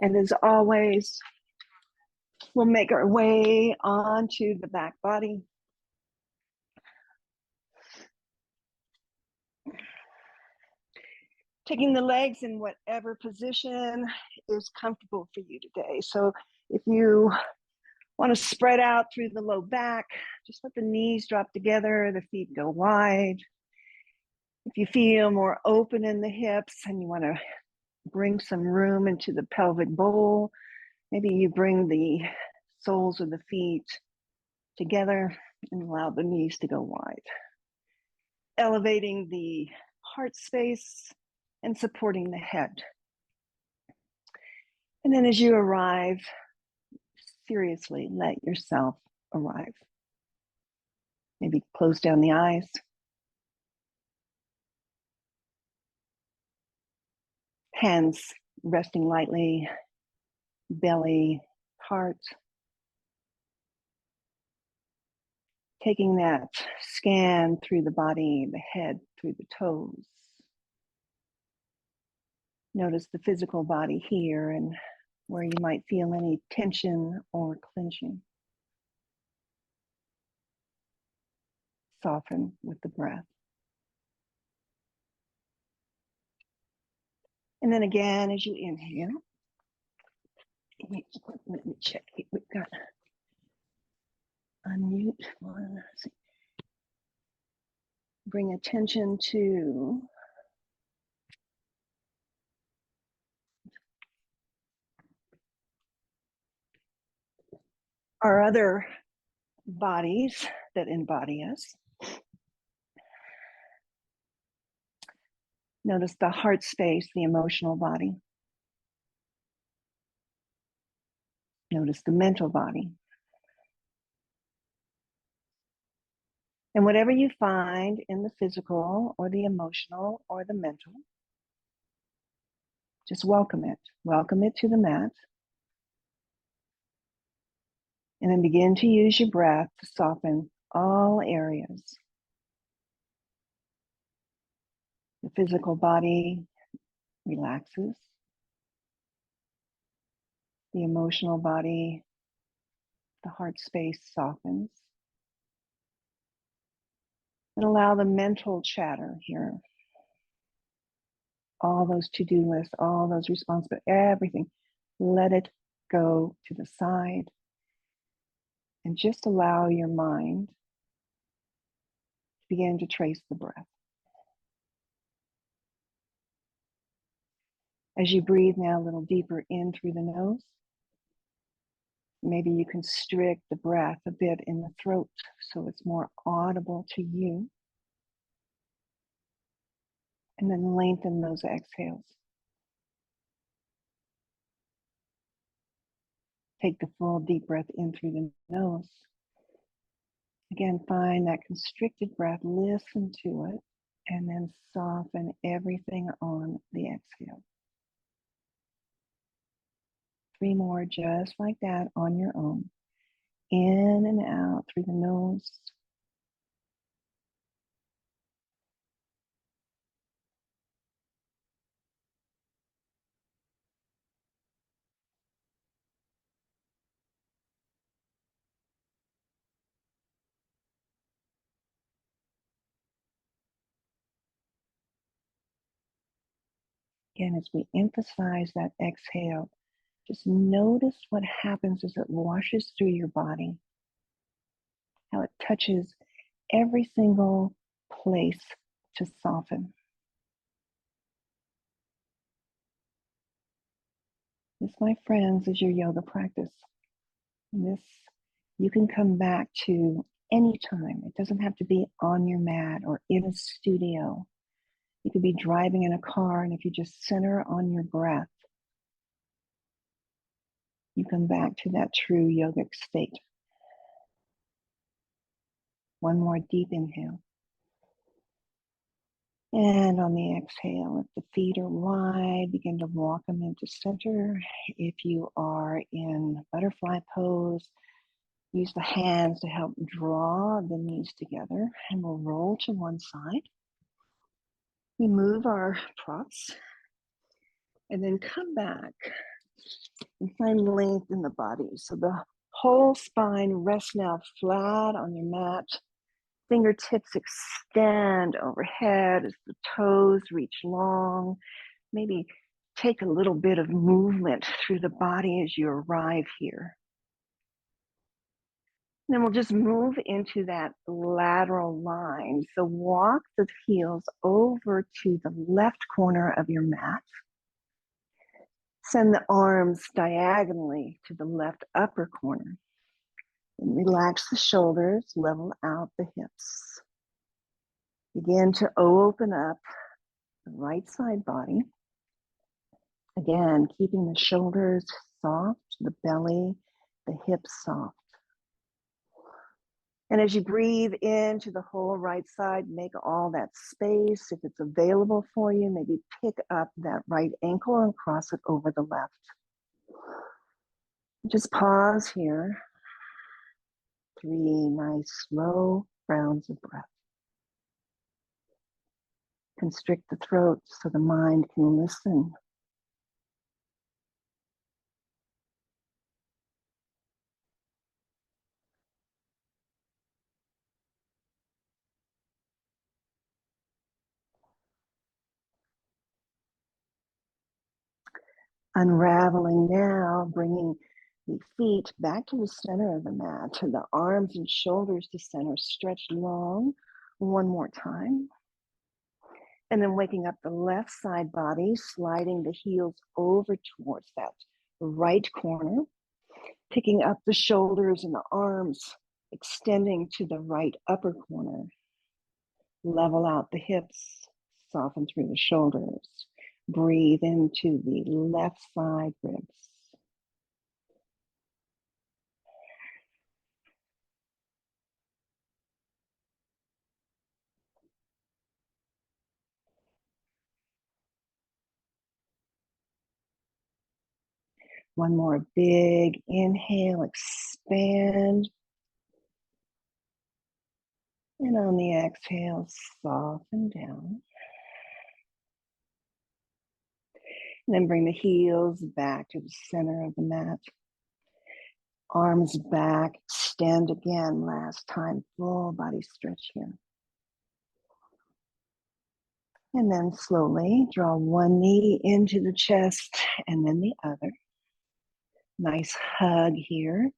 And as always, we'll make our way onto the back body. Taking the legs in whatever position is comfortable for you today. So if you want to spread out through the low back, just let the knees drop together, the feet go wide. If you feel more open in the hips and you want to bring some room into the pelvic bowl, maybe you bring the soles of the feet together and allow the knees to go wide. Elevating the heart space and supporting the head. And then as you arrive, seriously let yourself arrive. Maybe close down the eyes. Hands resting lightly, belly, heart. Taking that scan through the body, the head, through the toes. Notice the physical body here and where you might feel any tension or clenching. Soften with the breath. And then again, as you inhale, let me check. We've got unmute. Bring attention to our other bodies that embody us. Notice the heart space, the emotional body. Notice the mental body. And whatever you find in the physical or the emotional or the mental, just welcome it. Welcome it to the mat. And then begin to use your breath to soften all areas. The physical body relaxes. The emotional body, the heart space softens. And allow the mental chatter here. All those to-do lists, all those responsibilities, everything. Let it go to the side. And just allow your mind to begin to trace the breath. As you breathe now a little deeper in through the nose, maybe you constrict the breath a bit in the throat so it's more audible to you. And then lengthen those exhales. Take the full deep breath in through the nose. Again, find that constricted breath, listen to it, and then soften everything on the exhale. 3 more just like that on your own. In and out through the nose. Again, as we emphasize that exhale, just notice what happens as it washes through your body, how it touches every single place to soften. This, my friends, is your yoga practice. And this you can come back to anytime. It doesn't have to be on your mat or in a studio. You could be driving in a car, and if you just center on your breath, you come back to that true yogic state. One more deep inhale. And on the exhale, if the feet are wide, begin to walk them into center. If you are in butterfly pose, use the hands to help draw the knees together, and we'll roll to one side. We move our props and then come back And find length in the body. So the whole spine rests now flat on your mat. Fingertips extend overhead as the toes reach long. Maybe take a little bit of movement through the body as you arrive here. And then we'll just move into that lateral line. So walk the heels over to the left corner of your mat. Send the arms diagonally to the left upper corner. And relax the shoulders, level out the hips. Begin to open up the right side body. Again, keeping the shoulders soft, the belly, the hips soft. And as you breathe into the whole right side, make all that space. If it's available for you, maybe pick up that right ankle and cross it over the left. Just pause here. 3 nice slow rounds of breath. Constrict the throat so the mind can listen. Unraveling now, bringing the feet back to the center of the mat, to the arms and shoulders to center, stretch long. One more time. And then waking up the left side body, sliding the heels over towards that right corner, picking up the shoulders and the arms, extending to the right upper corner. Level out the hips, soften through the shoulders. Breathe into the left side ribs. One more big inhale, expand. And on the exhale, soften down. And then bring the heels back to the center of the mat. Arms back, extend again, last time, full body stretch here. And then slowly draw one knee into the chest and then the other. Nice hug here.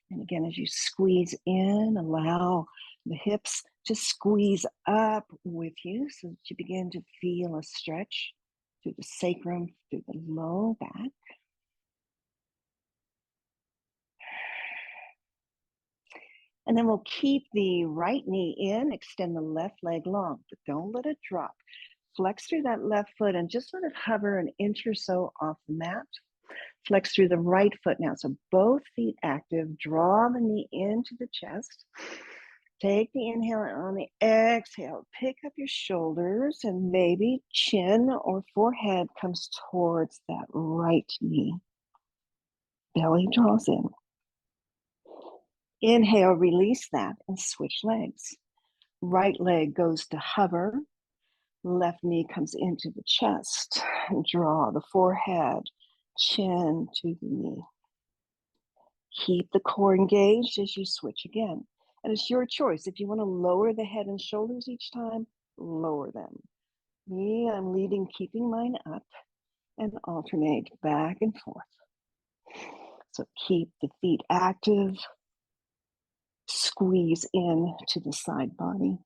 And again, as you squeeze in, allow the hips to squeeze up with you so that you begin to feel a stretch through the sacrum, through the low back. And then we'll keep the right knee in, extend the left leg long, but don't let it drop. Flex through that left foot and just let it hover an inch or so off the mat. Flex through the right foot now. So both feet active. Draw the knee into the chest. Take the inhale, and on the exhale, pick up your shoulders and maybe chin or forehead comes towards that right knee. Belly draws in. Inhale, release that and switch legs. Right leg goes to hover. Left knee comes into the chest. Draw the forehead, chin to the knee. Keep the core engaged as you switch again. And it's your choice. If you want to lower the head and shoulders each time, lower them. Me, I'm leading, keeping mine up and alternate back and forth. So keep the feet active. Squeeze in to the side body.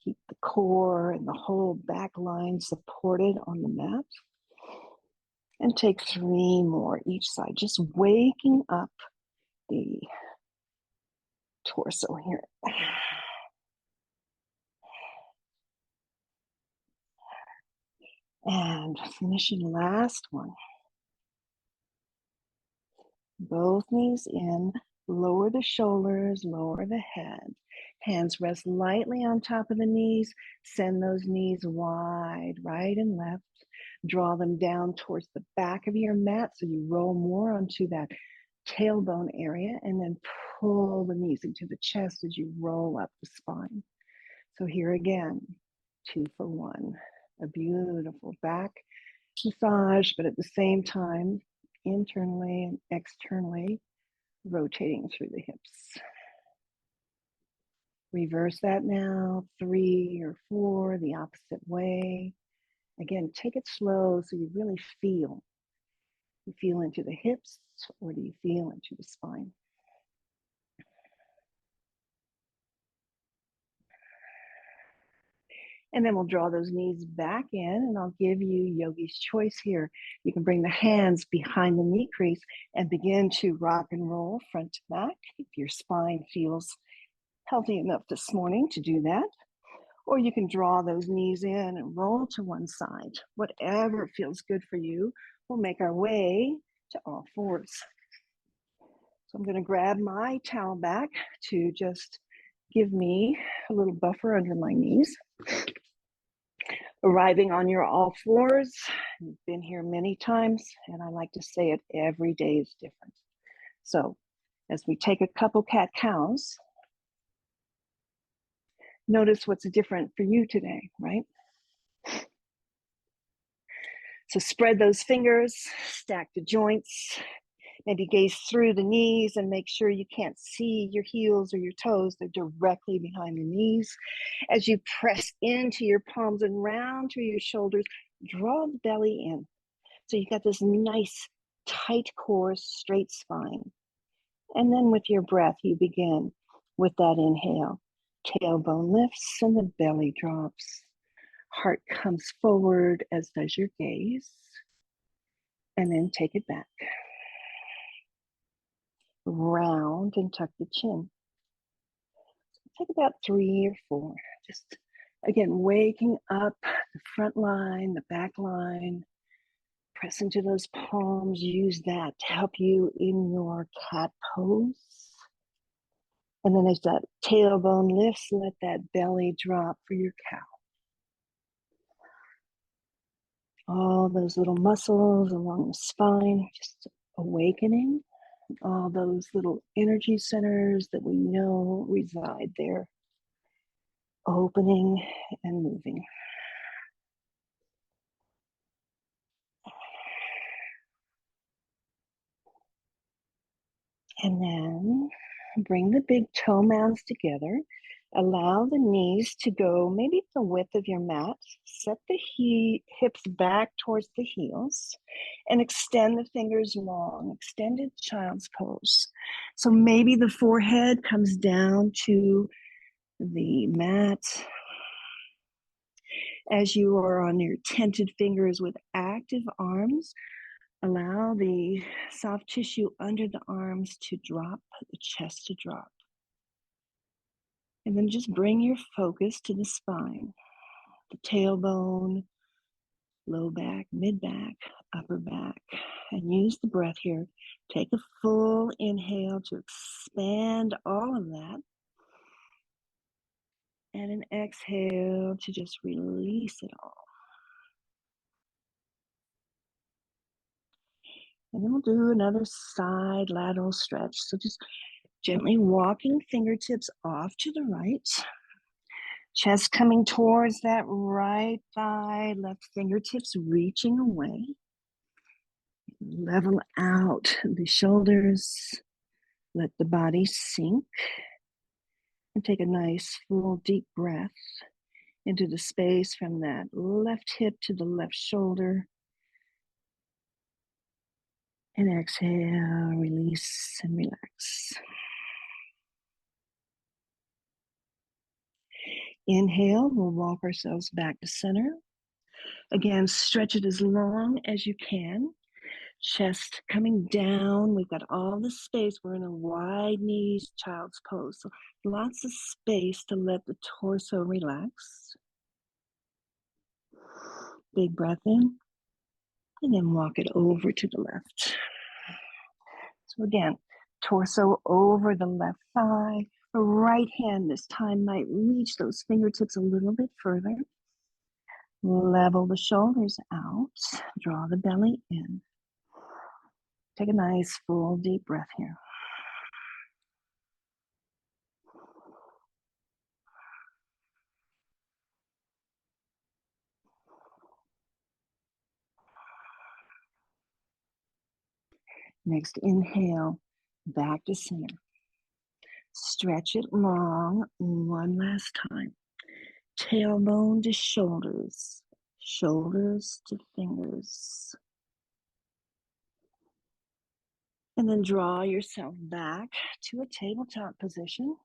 Keep the core and the whole back line supported on the mat. And take 3 more each side, just waking up the torso here. And finishing last one. Both knees in, lower the shoulders, lower the head. Hands rest lightly on top of the knees. Send those knees wide, right and left. Draw them down towards the back of your mat so you roll more onto that tailbone area, and then pull the knees into the chest as you roll up the spine. So here again, 2 for 1. A beautiful back massage, but at the same time, internally and externally, rotating through the hips. Reverse that now, 3 or 4, the opposite way. Again, take it slow so you really feel. You feel into the hips, or do you feel into the spine? And then we'll draw those knees back in, and I'll give you yogi's choice here. You can bring the hands behind the knee crease and begin to rock and roll front to back if your spine feels healthy enough this morning to do that. Or you can draw those knees in and roll to one side. Whatever feels good for you. We'll make our way to all fours. So I'm going to grab my towel back to just give me a little buffer under my knees. Arriving on your all fours, you've been here many times, and I like to say it every day is different. So as we take a couple cat cows, notice what's different for you today, right? So spread those fingers, stack the joints, maybe gaze through the knees and make sure you can't see your heels or your toes. They're directly behind the knees. As you press into your palms and round through your shoulders, draw the belly in. So you got this nice, tight core, straight spine. And then with your breath, you begin with that inhale. Tailbone lifts and the belly drops. Heart comes forward, as does your gaze. And then take it back. Round and tuck the chin. Take about 3 or 4. Just, again, waking up the front line, the back line. Press into those palms. Use that to help you in your cat pose. And then as that tailbone lifts, let that belly drop for your cow. All those little muscles along the spine, just awakening. All those little energy centers that we know reside there, opening and moving. And then bring the big toe mounds together. Allow the knees to go maybe the width of your mat. Set the hips back towards the heels and extend the fingers long, extended child's pose. So maybe the forehead comes down to the mat. As you are on your tented fingers with active arms, allow the soft tissue under the arms to drop, the chest to drop. And then just bring your focus to the spine, the tailbone, low back, mid back, upper back. And use the breath here. Take a full inhale to expand all of that. And an exhale to just release it all. And then we'll do another side lateral stretch. So just gently walking fingertips off to the right. Chest coming towards that right thigh, left fingertips reaching away. Level out the shoulders. Let the body sink. And take a nice full deep breath into the space from that left hip to the left shoulder. And exhale, release and relax. Inhale, we'll walk ourselves back to center. Again, stretch it as long as you can. Chest coming down. We've got all the space. We're in a wide knees child's pose. So lots of space to let the torso relax. Big breath in. And then walk it over to the left. So again, torso over the left thigh. The right hand this time might reach those fingertips a little bit further. Level the shoulders out. Draw the belly in. Take a nice full deep breath here. Next inhale, back to center. Stretch it long one last time. Tailbone to shoulders, shoulders to fingers. And then draw yourself back to a tabletop position.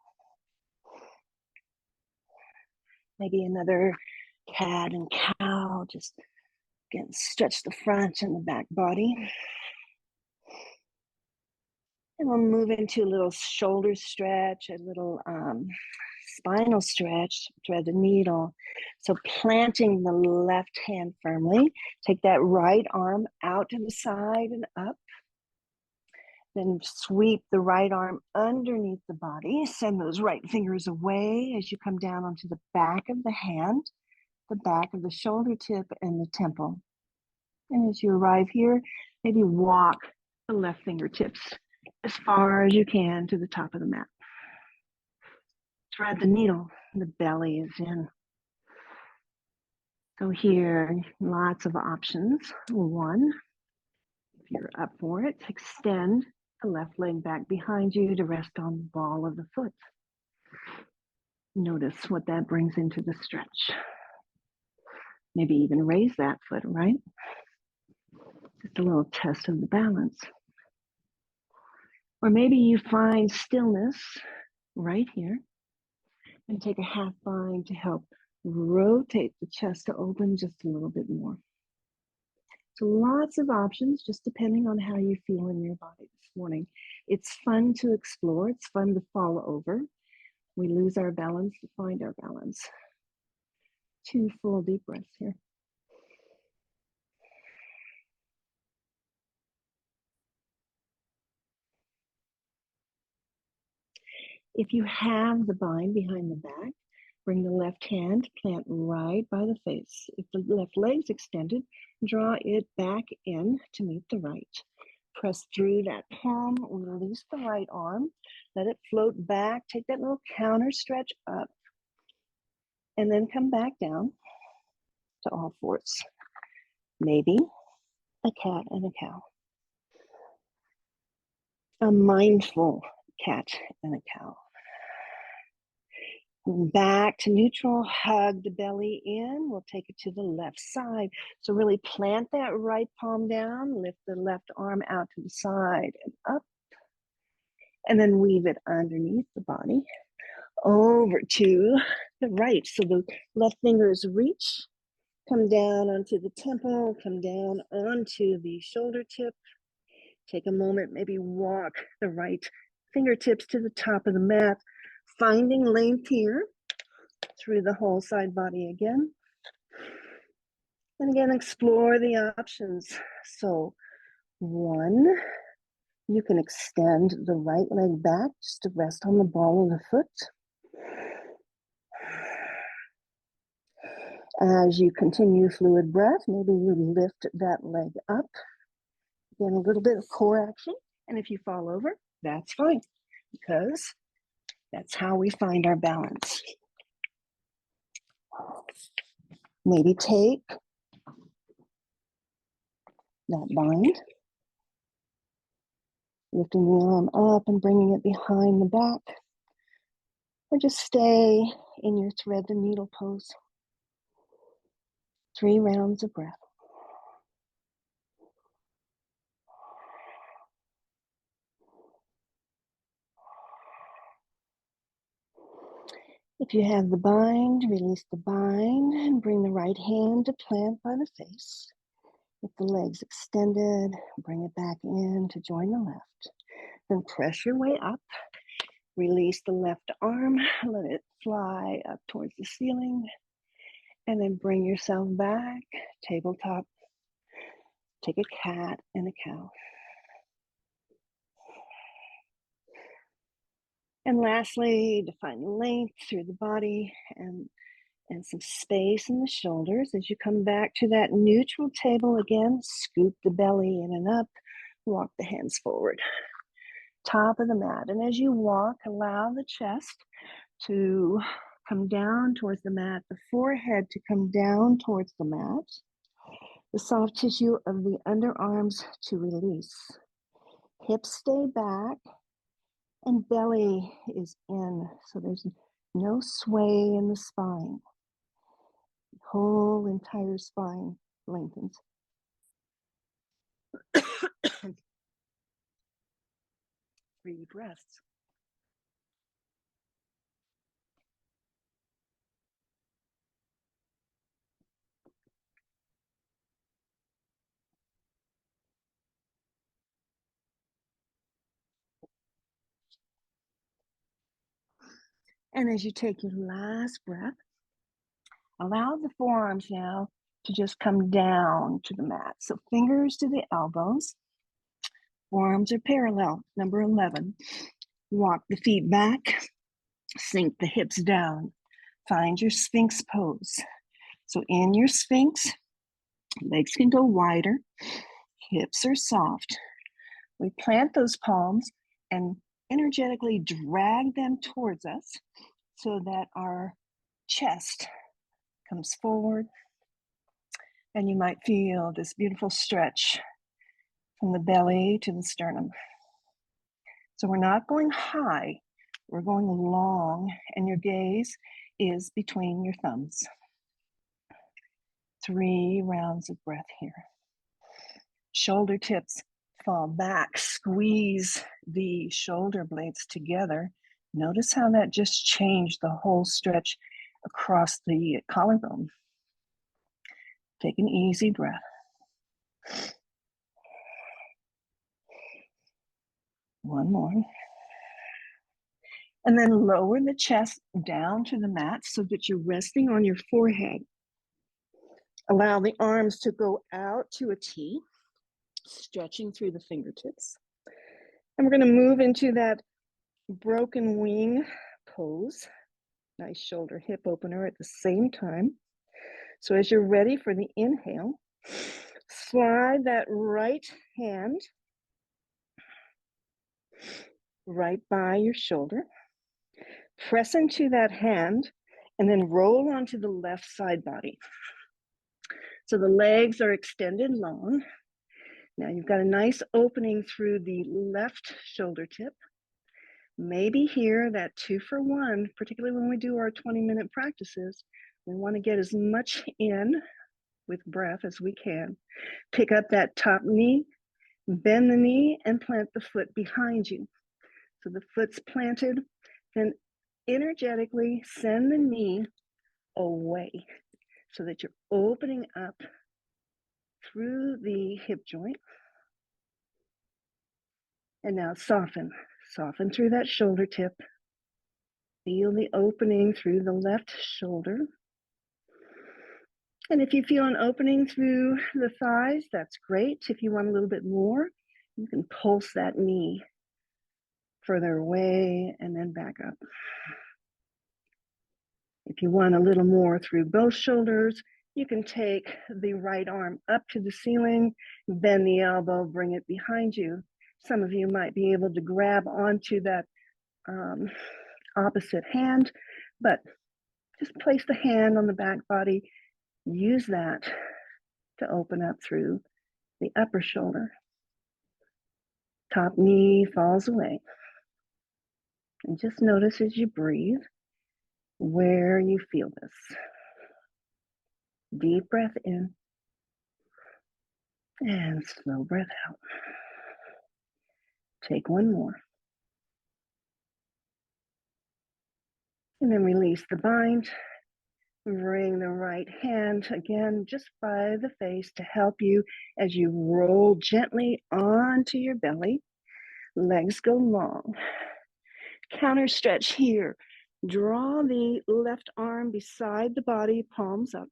Maybe another cat and cow, just again, stretch the front and the back body. And we'll move into a little shoulder stretch, a little spinal stretch, thread the needle. So planting the left hand firmly, take that right arm out to the side and up. Then sweep the right arm underneath the body. Send those right fingers away as you come down onto the back of the hand, the back of the shoulder tip and the temple. And as you arrive here, maybe walk the left fingertips as far as you can to the top of the mat. Thread the needle, the belly is in. So here, lots of options. One, if you're up for it, extend the left leg back behind you to rest on the ball of the foot. Notice what that brings into the stretch. Maybe even raise that foot, right? Just a little test of the balance. Or maybe you find stillness right here and take a half bind to help rotate the chest to open just a little bit more. So lots of options, just depending on how you feel in your body this morning. It's fun to explore. It's fun to fall over. We lose our balance to find our balance. 2 full deep breaths here. If you have the bind behind the back, bring the left hand, plant right by the face. If the left leg's extended, draw it back in to meet the right. Press through that palm, release the right arm, let it float back, take that little counter stretch up, and then come back down to all fours. Maybe a cat and a cow. A mindful cat and a cow. Back to neutral, hug the belly in. We'll take it to the left side. So really plant that right palm down, lift the left arm out to the side and up. And then weave it underneath the body over to the right. So the left fingers reach, come down onto the temple, come down onto the shoulder tip. Take a moment, maybe walk the right fingertips to the top of the mat, finding length here through the whole side body again. And again, explore the options. So 1, you can extend the right leg back just to rest on the ball of the foot. As you continue fluid breath, maybe you lift that leg up. Again, a little bit of core action. And if you fall over, that's fine, because that's how we find our balance. Maybe take that bind, lifting the arm up and bringing it behind the back, or just stay in your thread the needle pose. 3 rounds of breath. If you have the bind, release the bind and bring the right hand to plant by the face. If the leg's extended, bring it back in to join the left. Then press your way up. Release the left arm, let it fly up towards the ceiling. And then bring yourself back, tabletop. Take a cat and a cow. And lastly, define length through the body and some space in the shoulders. As you come back to that neutral table again, scoop the belly in and up, walk the hands forward. Top of the mat. And as you walk, allow the chest to come down towards the mat, the forehead to come down towards the mat, the soft tissue of the underarms to release. Hips stay back and belly is in. So there's no sway in the spine. The whole entire spine lengthens. 3 breaths. And as you take your last breath, allow the forearms now to just come down to the mat. So fingers to the elbows, forearms are parallel. Number 11, walk the feet back, sink the hips down. Find your Sphinx pose. So in your Sphinx, legs can go wider, hips are soft. We plant those palms and energetically drag them towards us so that our chest comes forward. And you might feel this beautiful stretch from the belly to the sternum. So we're not going high, we're going long, and your gaze is between your thumbs. 3 rounds of breath here. Shoulder tips fall back, squeeze the shoulder blades together. Notice how that just changed the whole stretch across the collarbone. Take an easy breath. One more. And then lower the chest down to the mat so that you're resting on your forehead. Allow the arms to go out to a T, stretching through the fingertips. And we're going to move into that broken wing pose. Nice shoulder hip opener at the same time. So as you're ready for the inhale, slide that right hand right by your shoulder. Press into that hand and then roll onto the left side body. So the legs are extended long. Now you've got a nice opening through the left shoulder tip. Maybe here that 2 for 1, particularly when we do our 20-minute practices, we want to get as much in with breath as we can. Pick up that top knee, bend the knee, and plant the foot behind you. So the foot's planted, then energetically send the knee away so that you're opening up through the hip joint. And now soften through that shoulder tip. Feel the opening through the left shoulder. And if you feel an opening through the thighs, that's great. If you want a little bit more, you can pulse that knee further away and then back up. If you want a little more through both shoulders, you can take the right arm up to the ceiling, bend the elbow, bring it behind you. Some of you might be able to grab onto that opposite hand, but just place the hand on the back body. Use that to open up through the upper shoulder. Top knee falls away. And just notice as you breathe where you feel this. Deep breath in and slow breath out. Take one more. And then release the bind. Bring the right hand again just by the face to help you as you roll gently onto your belly. Legs go long. Counter stretch here. Draw the left arm beside the body, palms up.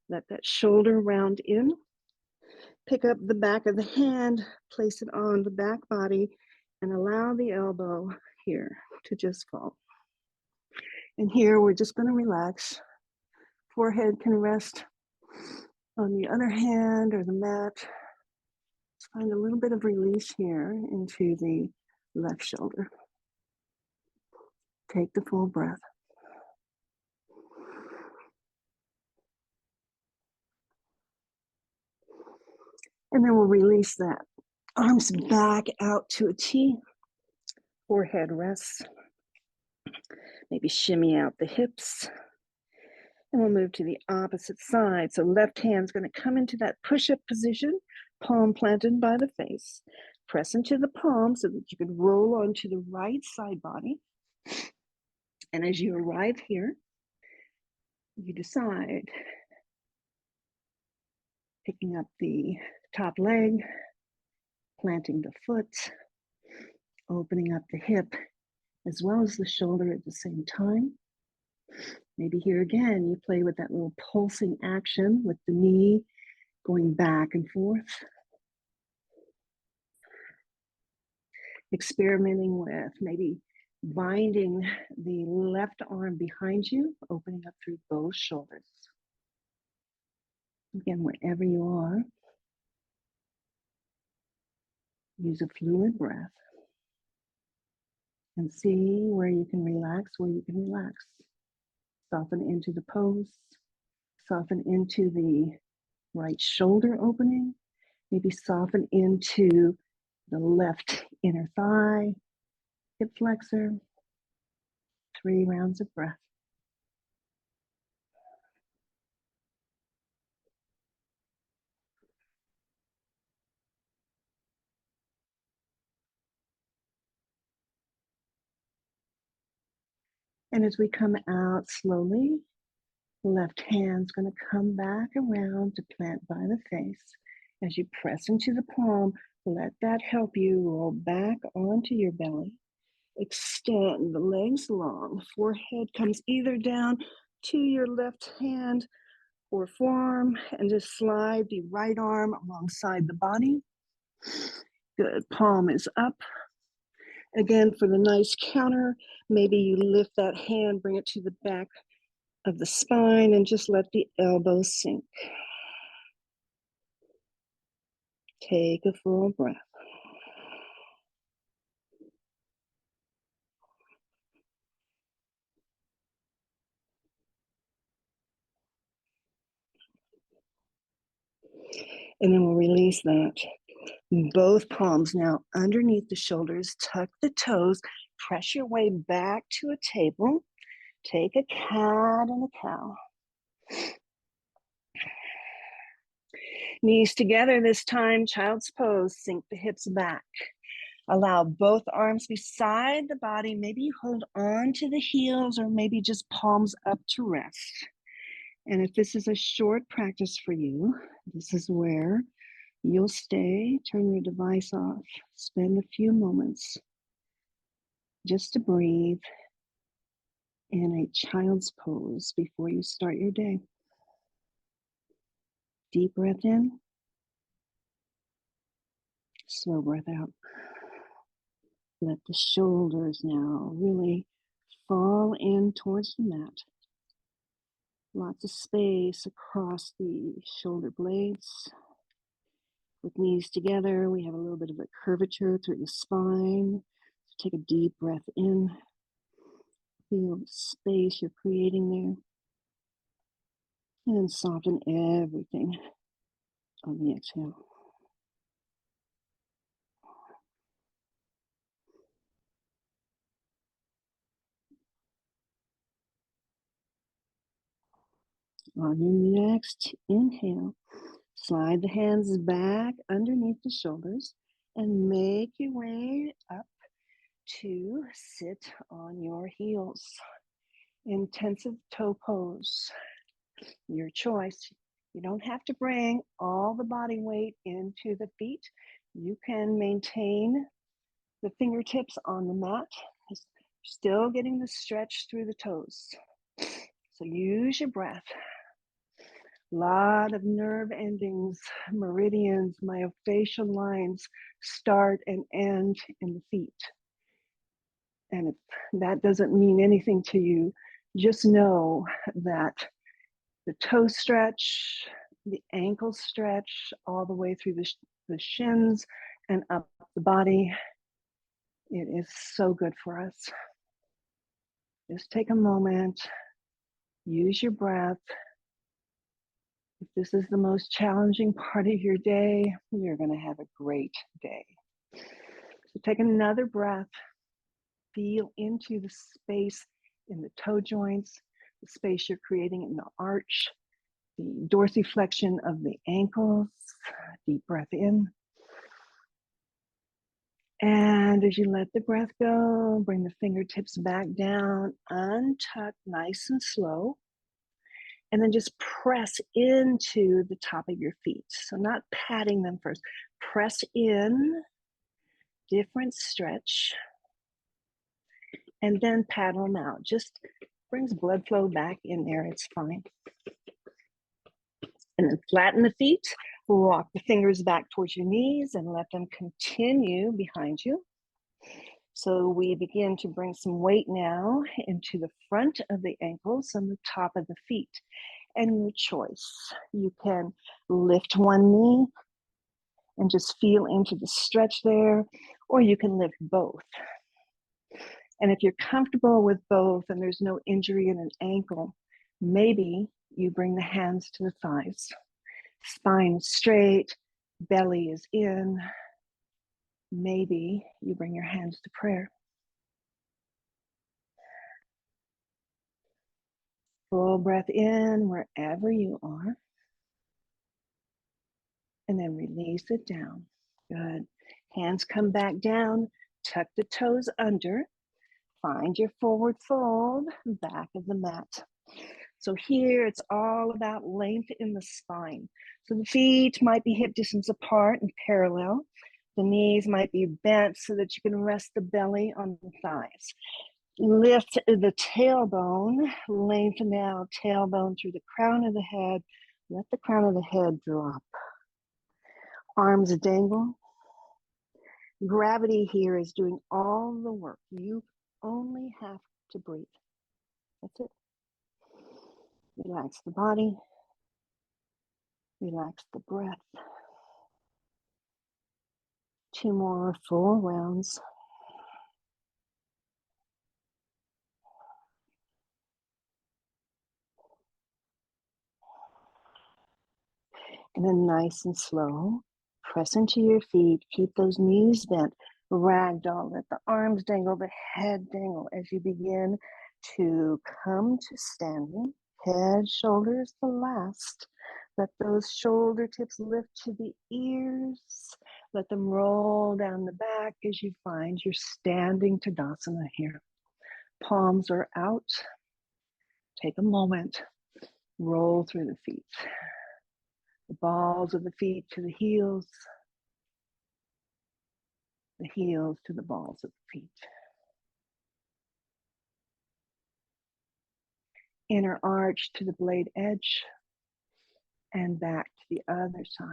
Let that shoulder round in. Pick up the back of the hand, place it on the back body, and allow the elbow here to just fall. And here we're just going to relax. Forehead can rest on the other hand or the mat. Let's find a little bit of release here into the left shoulder. Take the full breath. And then we'll release that Arms back out to a T. Forehead rests. Maybe shimmy out the hips. And we'll move to the opposite side. So left hand's going to come into that push-up position, palm planted by the face. Press into the palm so that you can roll onto the right side body. And as you arrive here, you decide, picking up the top leg, planting the foot, opening up the hip, as well as the shoulder at the same time. Maybe here again, you play with that little pulsing action with the knee going back and forth. Experimenting with maybe binding the left arm behind you, opening up through both shoulders. Again, wherever you are, use a fluid breath and see where you can relax, Soften into the pose, soften into the right shoulder opening, maybe soften into the left inner thigh, hip flexor. 3 rounds of breath. And as we come out slowly, left hand's going to come back around to plant by the face. As you press into the palm, let that help you roll back onto your belly. Extend the legs long. Forehead comes either down to your left hand or forearm, and just slide the right arm alongside the body. Good. Palm is up. Again, for the nice counter, maybe you lift that hand, bring it to the back of the spine, and just let the elbows sink. Take a full breath. And then we'll release that. Both palms now underneath the shoulders, tuck the toes, press your way back to a table. Take a cat and a cow. Knees together this time, child's pose, sink the hips back. Allow both arms beside the body. Maybe you hold on to the heels or maybe just palms up to rest. And if this is a short practice for you, this is where you'll stay, turn your device off, spend a few moments just to breathe in a child's pose before you start your day. Deep breath in, slow breath out. Let the shoulders now really fall in towards the mat. Lots of space across the shoulder blades. With knees together, we have a little bit of a curvature through the spine. So take a deep breath in. Feel the space you're creating there. And then soften everything on the exhale. On your next inhale, slide the hands back underneath the shoulders and make your way up to sit on your heels. Intensive toe pose, your choice. You don't have to bring all the body weight into the feet. You can maintain the fingertips on the mat, still getting the stretch through the toes. So use your breath. A lot of nerve endings, meridians, myofascial lines start and end in the feet. And if that doesn't mean anything to you, just know that the toe stretch, the ankle stretch, all the way through the shins and up the body, it is so good for us. Just take a moment, use your breath, If this is the most challenging part of your day, you're going to have a great day. So take another breath. Feel into the space in the toe joints, the space you're creating in the arch, the dorsiflexion of the ankles. Deep breath in. And as you let the breath go, bring the fingertips back down, untuck nice and slow. And then just press into the top of your feet. So not patting them first. Press in, different stretch, and then paddle them out. Just brings blood flow back in there, it's fine. And then flatten the feet, walk the fingers back towards your knees and let them continue behind you. So we begin to bring some weight now into the front of the ankles and the top of the feet. And your choice, you can lift one knee and just feel into the stretch there, or you can lift both. And if you're comfortable with both and there's no injury in an ankle, maybe you bring the hands to the thighs. Spine straight, belly is in. Maybe you bring your hands to prayer. Full breath in wherever you are. And then release it down. Good. Hands come back down. Tuck the toes under. Find your forward fold, back of the mat. So here it's all about length in the spine. So the feet might be hip distance apart and parallel. The knees might be bent so that you can rest the belly on the thighs. Lift the tailbone, lengthen out tailbone through the crown of the head. Let the crown of the head drop. Arms dangle. Gravity here is doing all the work. You only have to breathe. That's it. Relax the body. Relax the breath. 2 more full rounds. And then nice and slow, press into your feet. Keep those knees bent. Ragdoll. Let the arms dangle, the head dangle as you begin to come to standing. Head, shoulders the last. Let those shoulder tips lift to the ears. Let them roll down the back as you find you're standing Tadasana here. Palms are out. Take a moment. Roll through the feet. The balls of the feet to the heels to the balls of the feet. Inner arch to the blade edge and back to the other side.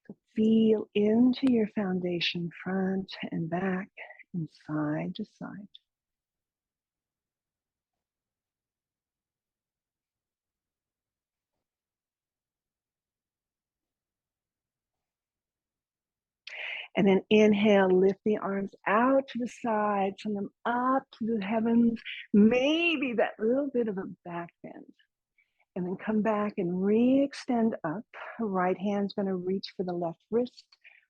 So feel into your foundation, front and back and side to side. And then inhale, lift the arms out to the side, send them up to the heavens, maybe that little bit of a back bend. And then come back and re-extend up. Right hand's gonna reach for the left wrist.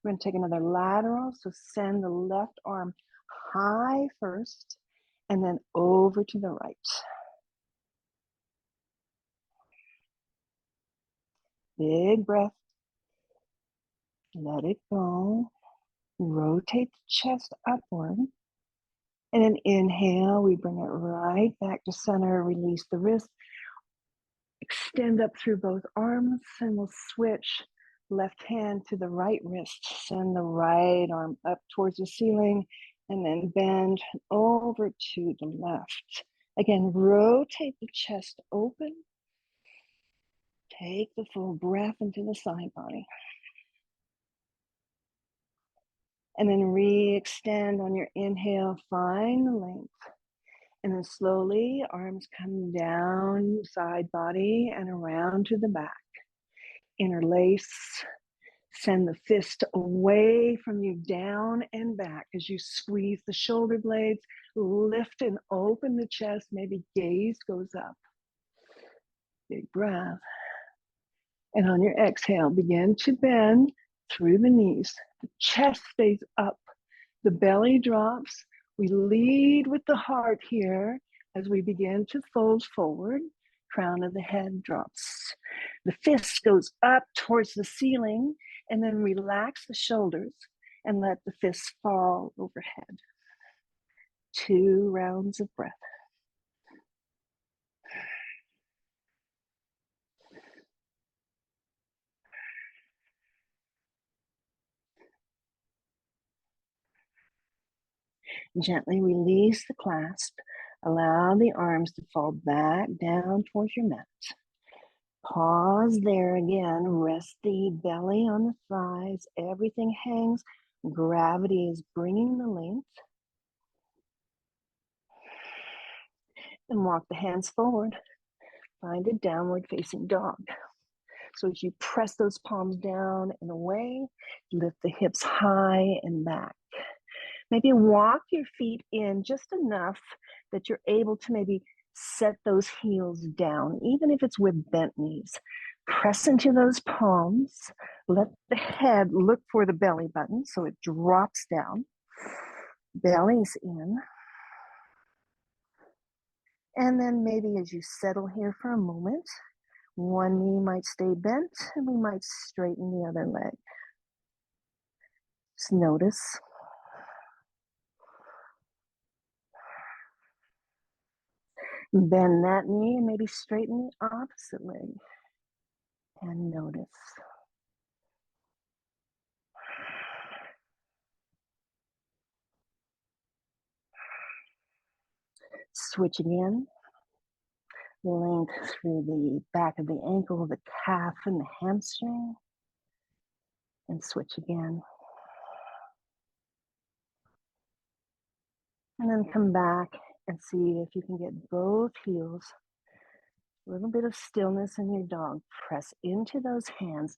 We're gonna take another lateral, so send the left arm high first, and then over to the right. Big breath. Let it go. Rotate the chest upward. And then inhale, we bring it right back to center, release the wrist. Extend up through both arms, and we'll switch left hand to the right wrist. Send the right arm up towards the ceiling, and then bend over to the left. Again, rotate the chest open. Take the full breath into the side body. And then re-extend on your inhale, find the length. And then slowly, arms come down, side body, and around to the back. Interlace. Send the fist away from you, down and back as you squeeze the shoulder blades. Lift and open the chest. Maybe gaze goes up. Big breath. And on your exhale, begin to bend through the knees. The chest stays up. The belly drops. We lead with the heart here as we begin to fold forward. Crown of the head drops. The fist goes up towards the ceiling, and then relax the shoulders and let the fists fall overhead. 2 rounds of breath. Gently release the clasp. Allow the arms to fall back down towards your mat. Pause there again. Rest the belly on the thighs. Everything hangs. Gravity is bringing the length. And walk the hands forward. Find a downward facing dog. So as you press those palms down and away, lift the hips high and back. Maybe walk your feet in just enough that you're able to maybe set those heels down, even if it's with bent knees. Press into those palms. Let the head look for the belly button so it drops down. Belly's in. And then maybe as you settle here for a moment, one knee might stay bent and we might straighten the other leg. Just notice. Bend that knee and maybe straighten the opposite leg. And notice. Switch again. Length through the back of the ankle, the calf, and the hamstring. And switch again. And then come back and see if you can get both heels. A little bit of stillness in your dog. Press into those hands.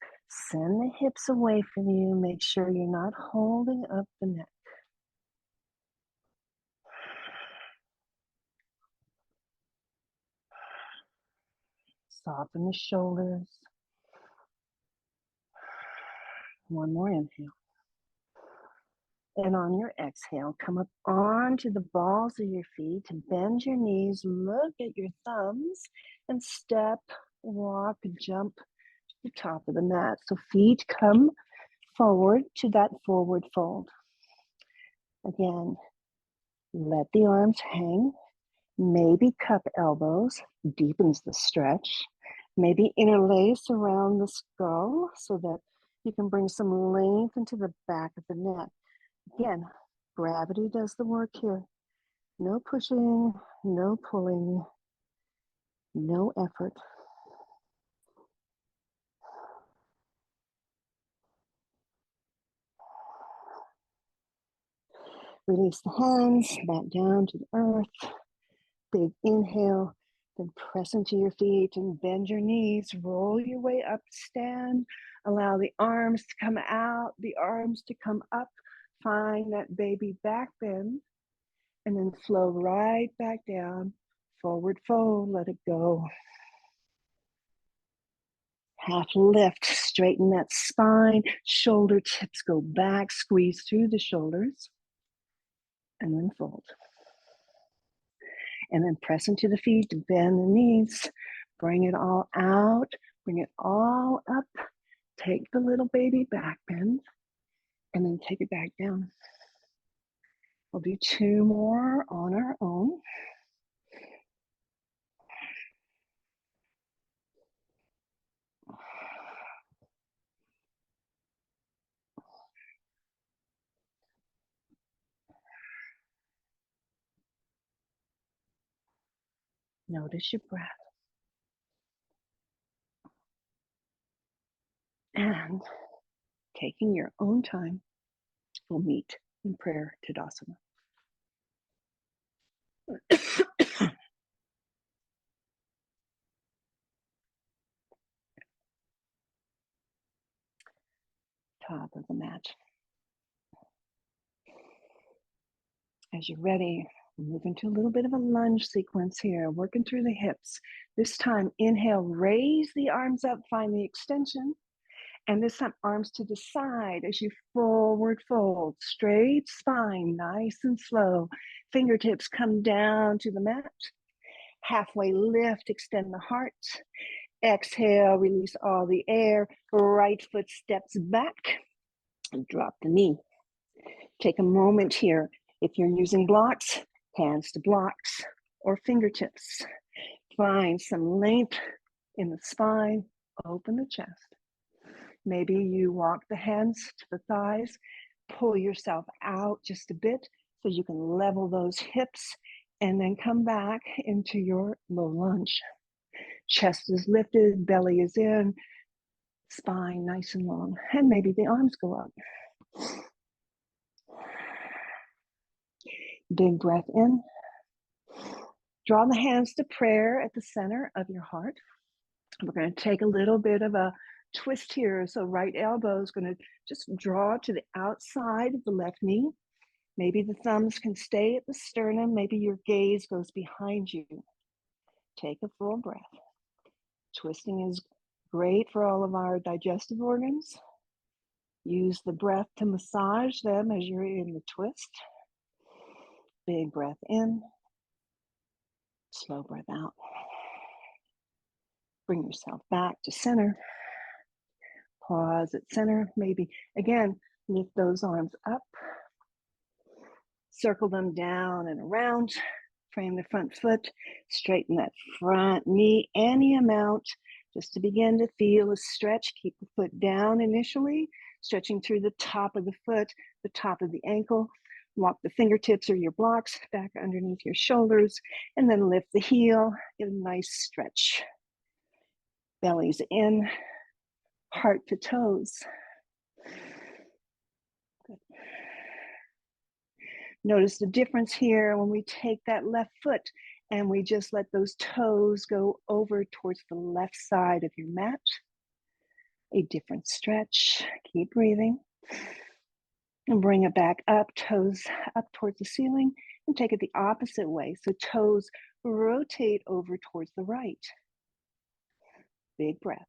Send the hips away from you. Make sure you're not holding up the neck. Soften the shoulders. One more inhale. And on your exhale, come up onto the balls of your feet, bend your knees, look at your thumbs, and step, walk, jump to the top of the mat. So feet come forward to that forward fold. Again, let the arms hang. Maybe cup elbows, deepens the stretch. Maybe interlace around the skull so that you can bring some length into the back of the neck. Again, gravity does the work here. No pushing, no pulling, no effort. Release the hands back down to the earth. Big inhale, then press into your feet and bend your knees. Roll your way up, stand. Allow the arms to come out, the arms to come up. Find that baby back bend, and then flow right back down. Forward fold, let it go. Half lift, straighten that spine. Shoulder tips go back, squeeze through the shoulders, and then fold. And then press into the feet, bend the knees, bring it all out, bring it all up. Take the little baby back bend, and then take it back down. We'll do 2 more on our own. Notice your breath. And taking your own time, we'll meet in prayer Tadasana. Top of the mat. As you're ready, Move into a little bit of a lunge sequence here, working through the hips. This time, inhale, raise the arms up, find the extension. And this time, arms to the side as you forward fold. Straight spine, nice and slow. Fingertips come down to the mat. Halfway lift, extend the heart. Exhale, release all the air. Right foot steps back and drop the knee. Take a moment here. If you're using blocks, hands to blocks or fingertips. Find some length in the spine. Open the chest. Maybe you walk the hands to the thighs. Pull yourself out just a bit so you can level those hips and then come back into your low lunge. Chest is lifted, belly is in, spine nice and long, and maybe the arms go up. Big breath in. Draw the hands to prayer at the center of your heart. We're going to take a little bit of a twist here. So right elbow is going to just draw to the outside of the left knee. Maybe the thumbs can stay at the sternum. Maybe your gaze goes behind you. Take a full breath. Twisting is great for all of our digestive organs. Use the breath to massage them as you're in the twist. Big breath in. Slow breath out. Bring yourself back to center. Pause at center. Maybe, again, lift those arms up. Circle them down and around. Frame the front foot. Straighten that front knee any amount just to begin to feel a stretch. Keep the foot down initially, stretching through the top of the foot, the top of the ankle. Walk the fingertips or your blocks back underneath your shoulders, and then lift the heel. Get a nice stretch. Belly's in, heart to toes. Good. Notice the difference here when we take that left foot and we just let those toes go over towards the left side of your mat. A different stretch. Keep breathing. And bring it back up, toes up towards the ceiling, and take it the opposite way. So toes rotate over towards the right. Big breath.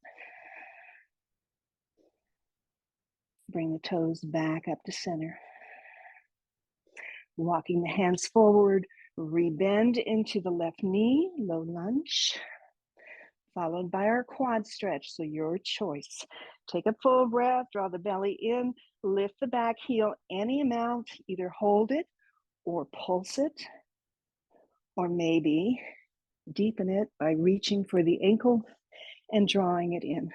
Bring the toes back up to center. Walking the hands forward, rebend into the left knee, low lunge, followed by our quad stretch, so your choice. Take a full breath, draw the belly in, lift the back heel any amount, either hold it or pulse it, or maybe deepen it by reaching for the ankle and drawing it in.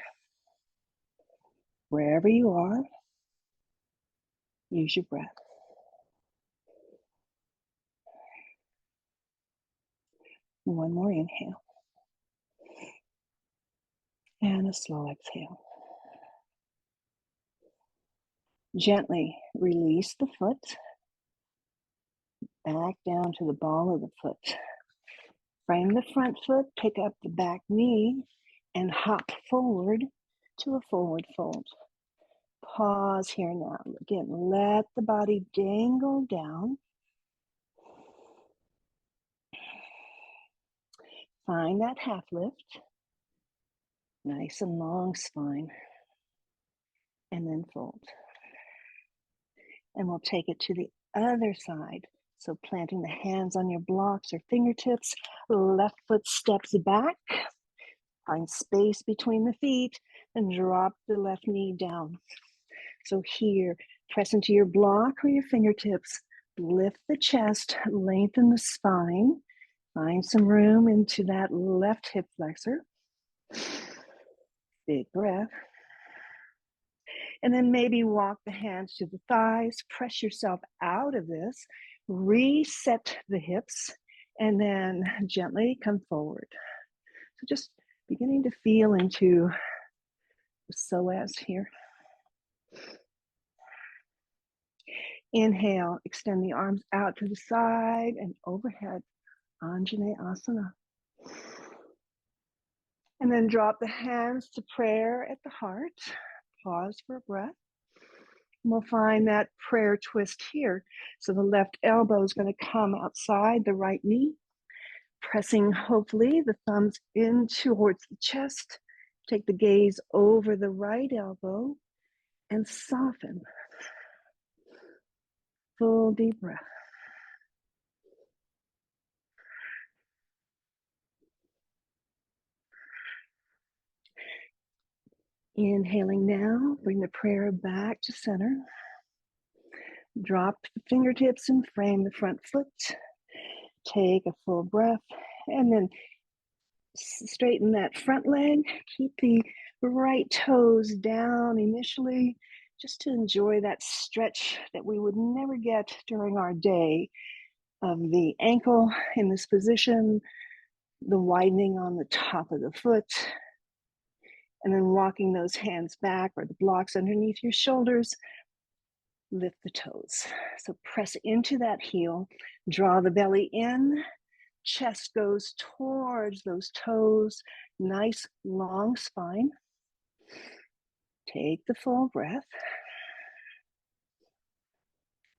Wherever you are, use your breath. One more inhale. And a slow exhale. Gently release the foot back down to the ball of the foot. Frame the front foot, pick up the back knee, and hop forward to a forward fold. Pause here now. Again, let the body dangle down. Find that half lift. Nice and long spine. And then fold. And we'll take it to the other side. So planting the hands on your blocks or fingertips, left foot steps back, find space between the feet, and drop the left knee down. So here, press into your block or your fingertips, lift the chest, lengthen the spine, find some room into that left hip flexor. Big breath. And then maybe walk the hands to the thighs, press yourself out of this, reset the hips, and then gently come forward. So just beginning to feel into the psoas here. Inhale, extend the arms out to the side and overhead, Anjaneyasana. And then drop the hands to prayer at the heart. Pause for a breath. We'll find that prayer twist here. So the left elbow is going to come outside the right knee, pressing hopefully the thumbs in towards the chest. Take the gaze over the right elbow and soften. Full deep breath. Inhaling now, bring the prayer back to center. Drop the fingertips and frame the front foot. Take a full breath and then straighten that front leg. Keep the right toes down initially, just to enjoy that stretch that we would never get during our day of the ankle in this position, the widening on the top of the foot, and then walking those hands back or the blocks underneath your shoulders. Lift the toes. So press into that heel, draw the belly in, chest goes towards those toes, nice long spine. Take the full breath.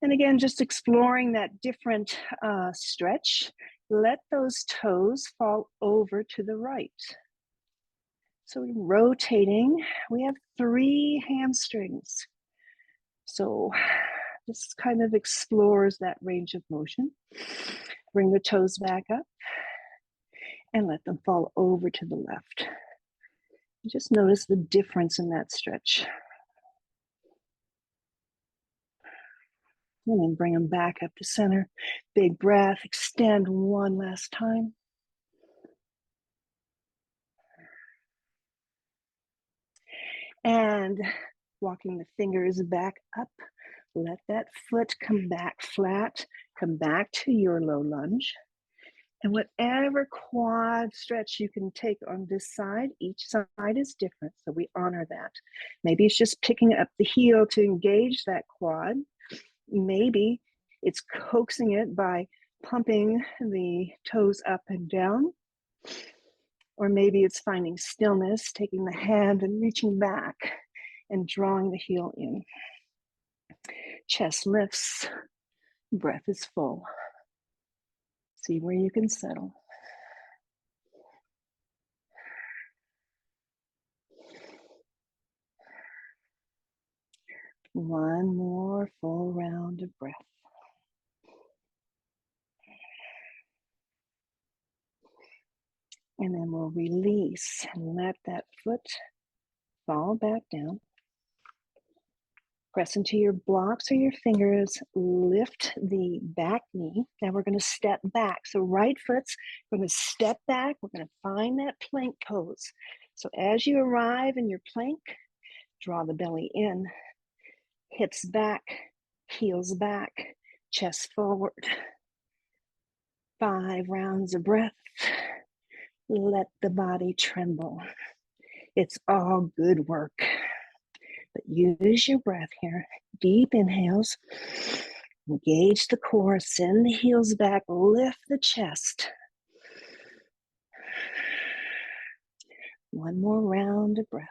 And again, just exploring that different stretch. Let those toes fall over to the right. So rotating, we have 3 hamstrings. So this kind of explores that range of motion. Bring the toes back up and let them fall over to the left. Just notice the difference in that stretch. And then bring them back up to center. Big breath, extend one last time. And walking the fingers back up. Let that foot come back flat. Come back to your low lunge. And whatever quad stretch you can take on this side, each side is different, so we honor that. Maybe it's just picking up the heel to engage that quad. Maybe it's coaxing it by pumping the toes up and down. Or maybe it's finding stillness, taking the hand and reaching back and drawing the heel in. Chest lifts, breath is full. See where you can settle. One more full round of breath. And then we'll release and let that foot fall back down. Press into your blocks or your fingers, lift the back knee. Now we're going to step back. So right foot's going to step back. We're going to find that plank pose. So as you arrive in your plank, draw the belly in, hips back, heels back, chest forward. 5 rounds of breath. Let the body tremble. It's all good work. But use your breath here. Deep inhales. Engage the core. Send the heels back. Lift the chest. One more round of breath.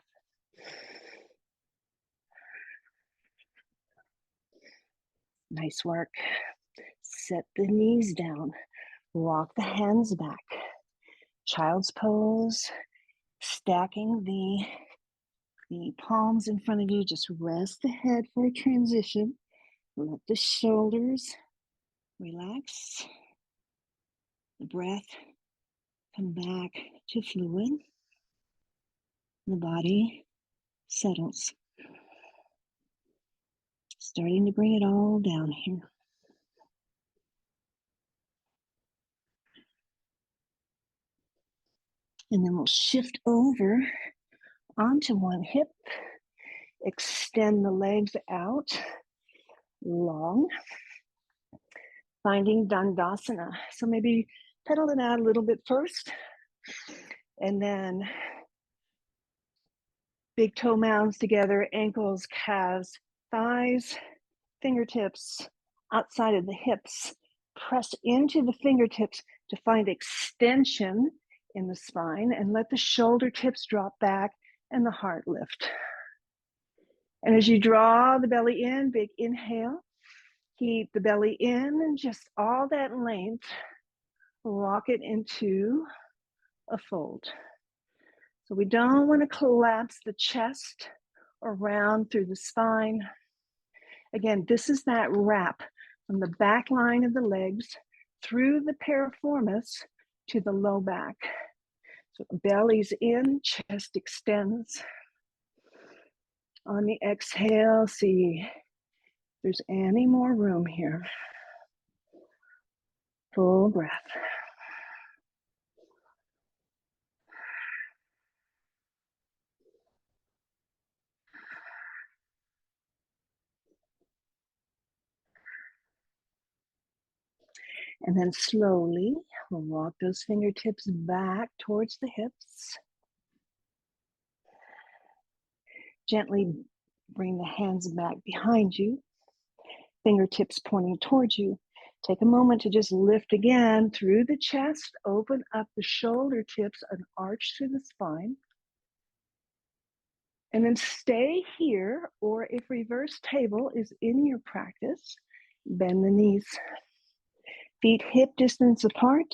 Nice work. Set the knees down. Walk the hands back. Child's pose. Stacking the palms in front of you. Just rest the head for a transition. Let the shoulders relax. The breath come back to fluid. The body settles. Starting to bring it all down here. And then we'll shift over onto one hip. Extend the legs out long. Finding Dandasana. So maybe pedal it out a little bit first. And then big toe mounds together, ankles, calves, thighs, fingertips outside of the hips. Press into the fingertips to find extension in the spine and let the shoulder tips drop back and the heart lift. And as you draw the belly in, big inhale, keep the belly in and just all that length, walk it into a fold. So we don't want to collapse the chest around through the spine. Again, this is that wrap from the back line of the legs through the piriformis to the low back. So belly's in, chest extends. On the exhale, see if there's any more room here. Full breath. And then slowly, we'll walk those fingertips back towards the hips. Gently bring the hands back behind you, fingertips pointing towards you. Take a moment to just lift again through the chest, open up the shoulder tips, an arch through the spine. And then stay here, or if reverse table is in your practice, bend the knees. Feet hip distance apart.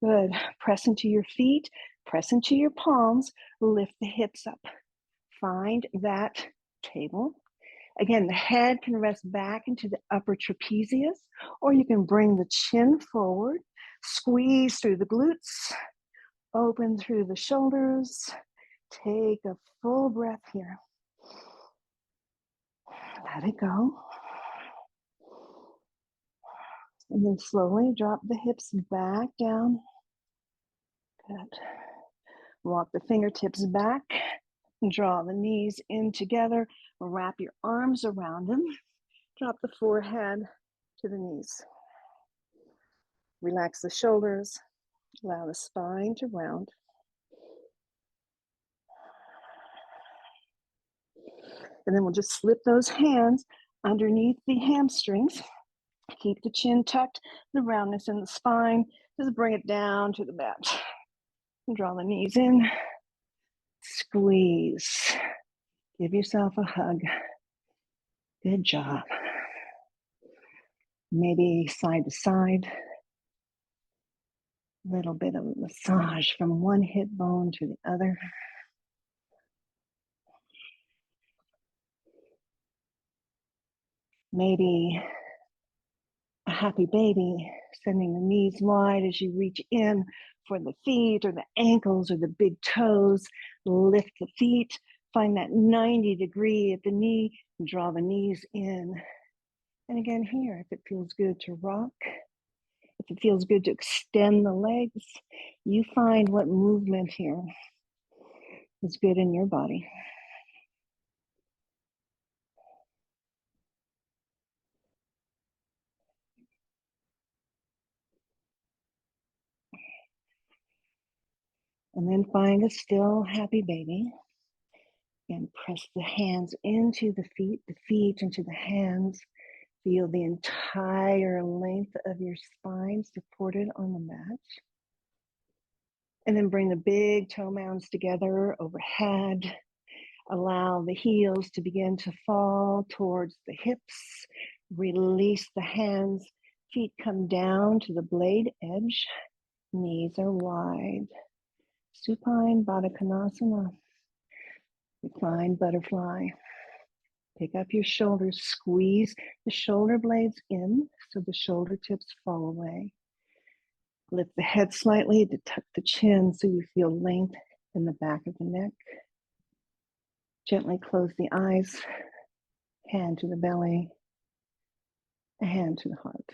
Good. Press into your feet, press into your palms, lift the hips up. Find that table. Again, the head can rest back into the upper trapezius, or you can bring the chin forward, squeeze through the glutes, open through the shoulders. Take a full breath here. Let it go. And then slowly drop the hips back down. Good. Walk the fingertips back. Draw the knees in together. Wrap your arms around them. Drop the forehead to the knees. Relax the shoulders. Allow the spine to round. And then we'll just slip those hands underneath the hamstrings. Keep the chin tucked, the roundness in the spine. Just bring it down to the mat. And draw the knees in. Squeeze. Give yourself a hug. Good job. Maybe side to side. A little bit of massage from one hip bone to the other. Maybe a happy baby, sending the knees wide as you reach in for the feet or the ankles or the big toes. Lift the feet, find that 90-degree at the knee, and draw the knees in. And again here, if it feels good to rock, if it feels good to extend the legs, you find what movement here is good in your body. And then find a still happy baby. And press the hands into the feet into the hands. Feel the entire length of your spine supported on the mat. And then bring the big toe mounds together overhead. Allow the heels to begin to fall towards the hips. Release the hands. Feet come down to the blade edge. Knees are wide. Supine Baddha Konasana. Recline butterfly. Pick up your shoulders, squeeze the shoulder blades in so the shoulder tips fall away. Lift the head slightly to tuck the chin so you feel length in the back of the neck. Gently close the eyes, hand to the belly, a hand to the heart.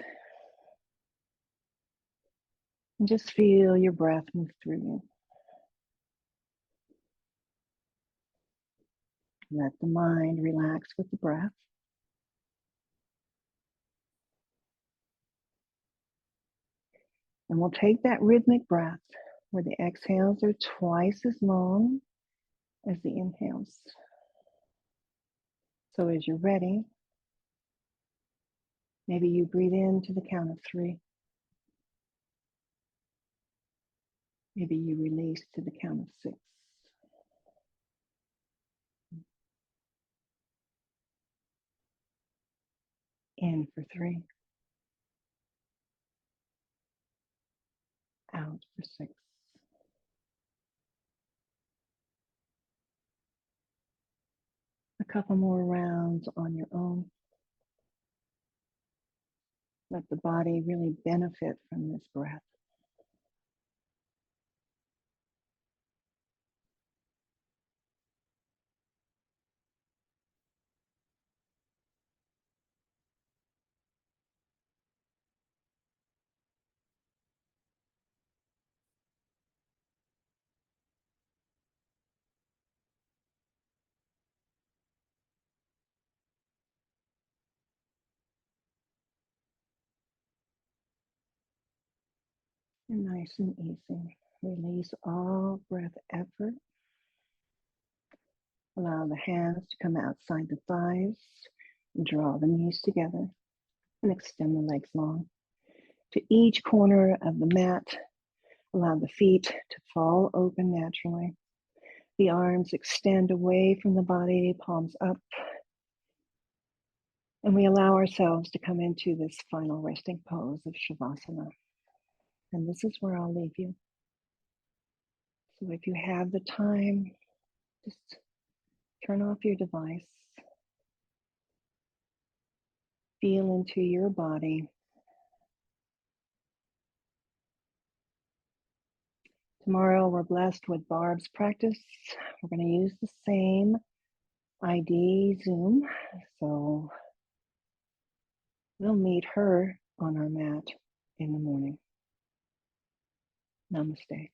And just feel your breath move through you. Let the mind relax with the breath. And we'll take that rhythmic breath where the exhales are twice as long as the inhales. So as you're ready, maybe you breathe in to the count of 3. Maybe you release to the count of 6. In for 3. Out for 6. A couple more rounds on your own. Let the body really benefit from this breath. And nice and easy. Release all breath effort. Allow the hands to come outside the thighs. Draw the knees together and extend the legs long. To each corner of the mat, allow the feet to fall open naturally. The arms extend away from the body, palms up. And we allow ourselves to come into this final resting pose of Shavasana. And this is where I'll leave you. So if you have the time, just turn off your device. Feel into your body. Tomorrow we're blessed with Barb's practice. We're going to use the same ID Zoom. So we'll meet her on our mat in the morning. Namaste.